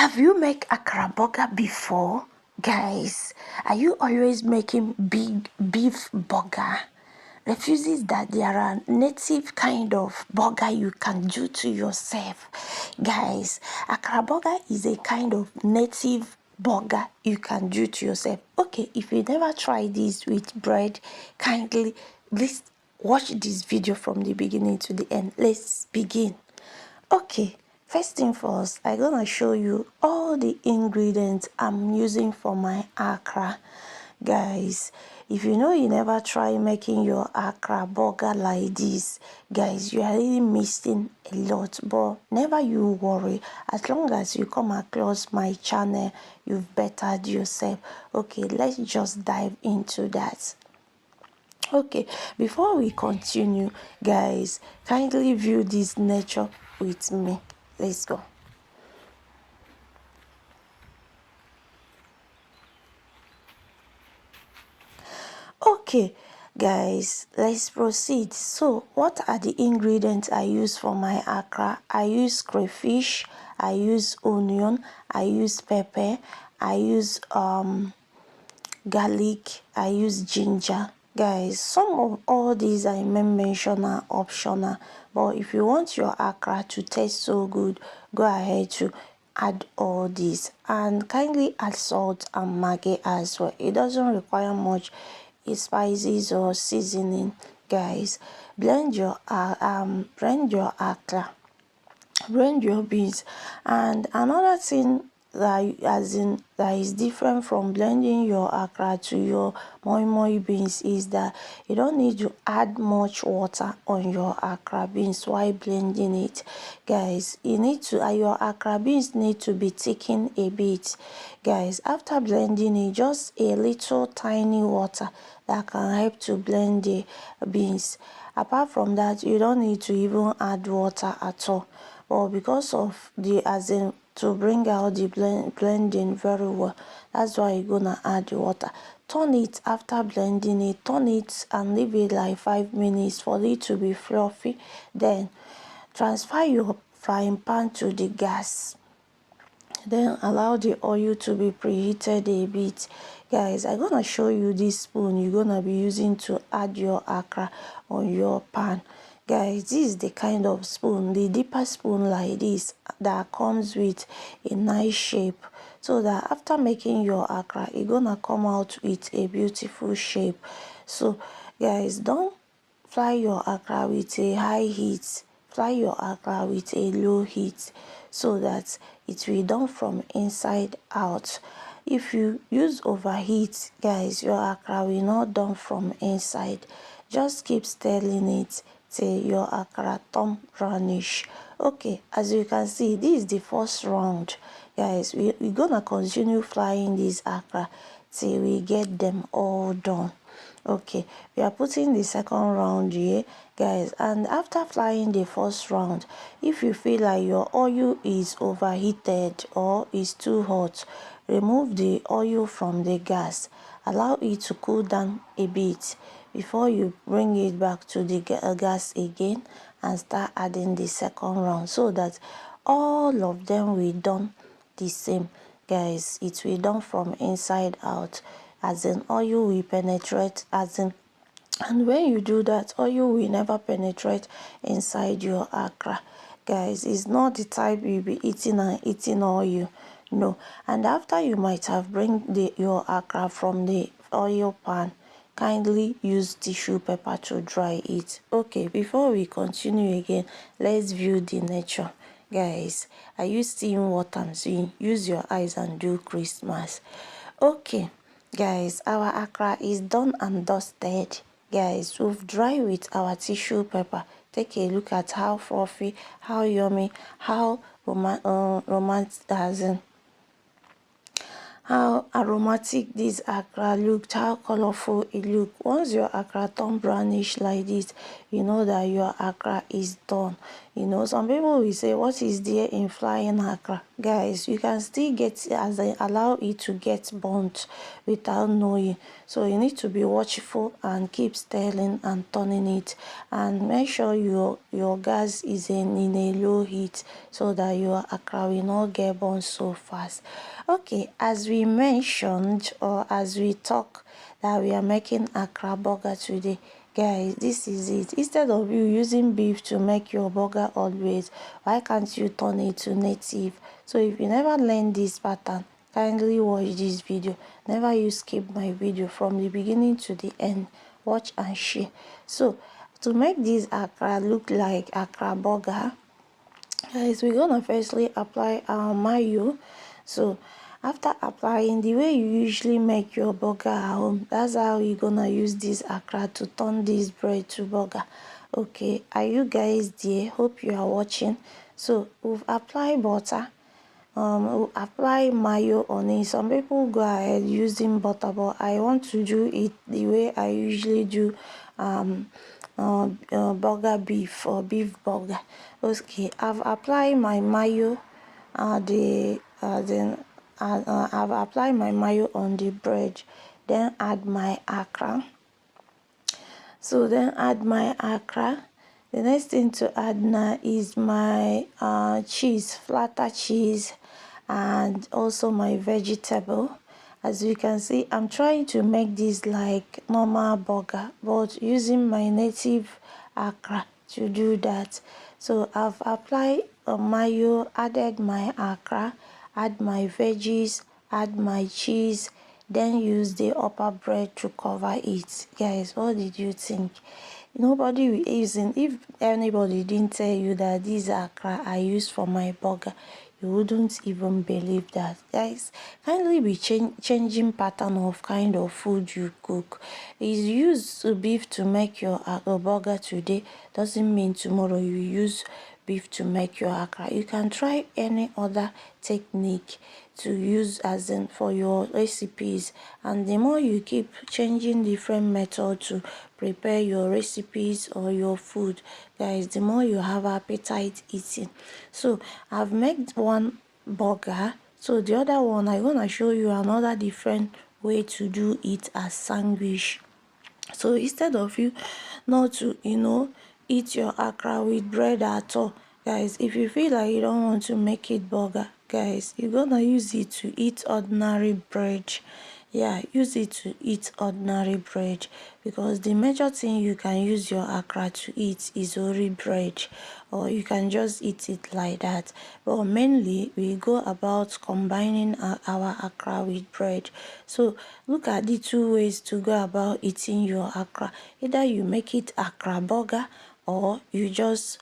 Have you made akara burger before, guys? Are you always making big beef burger? Refuses that there are native kind of burger you can do to yourself, guys. Akara burger is a kind of native burger you can do to yourself. Okay, if you never try this with bread, kindly please watch this video from the beginning to the end. Let's begin. Okay, first thing first, I'm gonna show you all the ingredients I'm using for my akara. Guys, if you know you never try making your akara burger like this, guys, you are really missing a lot. But never you worry, as long as you come across my channel, you've bettered yourself. Okay, let's just dive into that. Okay, before we continue, guys, kindly view this nature with me. Let's go. Okay, guys, let's proceed. So what are the ingredients I use for my akara? I use crayfish, I use onion, I use pepper, I use garlic, I use ginger. Guys, some of all these I may mention are optional, but if you want your akara to taste so good, go ahead to add all these, and kindly add salt and maggi as well. It doesn't require much spices or seasoning. Guys, blend your akara, blend your beans. And another thing that is different from blending your akara to your moi moi beans is that you don't need to add much water on your akara beans while blending it. Guys, you need to your akara beans need to be thickened a bit. Guys, after blending it, just a little tiny water that can help to blend the beans. Apart from that, you don't need to even add water at all. But because of the to bring out the blending very well, that's why you're gonna add the water. Turn it after blending it, turn it and leave it like 5 minutes for it to be fluffy. Then transfer your frying pan to the gas. Then allow the oil to be preheated a bit. Guys, I'm gonna show you this spoon you're gonna be using to add your akara on your pan. Guys, this is the kind of spoon, the deeper spoon like this, that comes with a nice shape, so that after making your akara, it's gonna come out with a beautiful shape. So guys, don't fry your akara with a high heat, fry your akara with a low heat, so that it will done from inside out. If you use overheat, guys, your akara will not done from inside. Just keep stirring it till your akara turn brownish. Okay, as you can see, this is the first round. Guys, we're gonna continue frying this akara till we get them all done. Okay, we are putting the second round here, guys, and after frying the first round, if you feel like your oil is overheated or is too hot, remove the oil from the gas, allow it to cool down a bit before you bring it back to the gas again and start adding the second round, so that all of them will done the same. Guys, it will done from inside out, as in oil will penetrate, as in, and when you do that, oil will never penetrate inside your akara. Guys, it's not the type you'll be eating and eating oil, no. And after you might have bring your akara from the oil pan, kindly use tissue paper to dry it. Okay, before we continue again, let's view the nature. Guys, I use steam water, so you use your eyes and do Christmas. Okay, guys, our akara is done and dusted. Guys, we've dried with our tissue paper. Take a look at how fluffy, how yummy, how romantic, how aromatic this akara looked, how colorful it looked. Once your akara turn brownish like this, you know that your akara is done. You know, some people will say, what is there in frying akra? Guys, you can still get as they allow it to get burnt without knowing. So you need to be watchful and keep stirring and turning it, and make sure your gas is in a low heat so that your akra will not get burnt so fast. Okay, as we mentioned, or as we talk, that we are making akra burger today. Guys, this is it. Instead of you using beef to make your burger always, why can't you turn it to native? So if you never learned this pattern, kindly watch this video. Never you skip my video from the beginning to the end. Watch and share. So to make this akra look like akra burger, guys, we're gonna firstly apply our mayo. So after applying, the way you usually make your burger at home, that's how you're gonna use this akra to turn this bread to burger. Okay, are you guys there? Hope you are watching. So we've applied butter, we'll apply mayo on it. Some people go ahead using butter, but I want to do it the way I usually do burger beef or beef burger. Okay, I've applied my mayo, I've applied my mayo on the bread, then add my akra. So then add my akra. The next thing to add now is my cheese, flatter cheese, and also my vegetable. As you can see, I'm trying to make this like normal burger, but using my native akra to do that. So I've applied mayo, added my akra, add my veggies, add my cheese, then use the upper bread to cover it. Guys, what did you think? Nobody will even, if anybody didn't tell you that these akra I used for my burger, you wouldn't even believe that. Guys, kindly be changing pattern of kind of food you cook. Is use beef to make your burger today doesn't mean tomorrow you use beef to make your akra. You can try any other technique to use as in for your recipes, and the more you keep changing different methods to prepare your recipes or your food, guys, the more you have appetite eating. So I've made one burger, so the other one I'm gonna show you another different way to do it as sandwich. So instead of you not to eat your akra with bread at all, guys, if you feel like you don't want to make it burger, guys, you're gonna use it to eat ordinary bread. Yeah, use it to eat ordinary bread, because the major thing you can use your akra to eat is only bread, or you can just eat it like that. But mainly we go about combining our akra with bread. So look at the two ways to go about eating your akra. Either you make it akra burger, or you just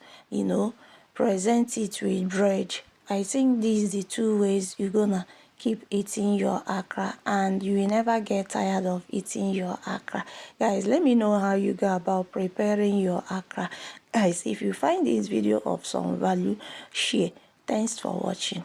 present it with bread. I think these the two ways you're gonna keep eating your akra, and you will never get tired of eating your akra. Guys, let me know how you go about preparing your akra. Guys, if you find this video of some value, share. Thanks for watching.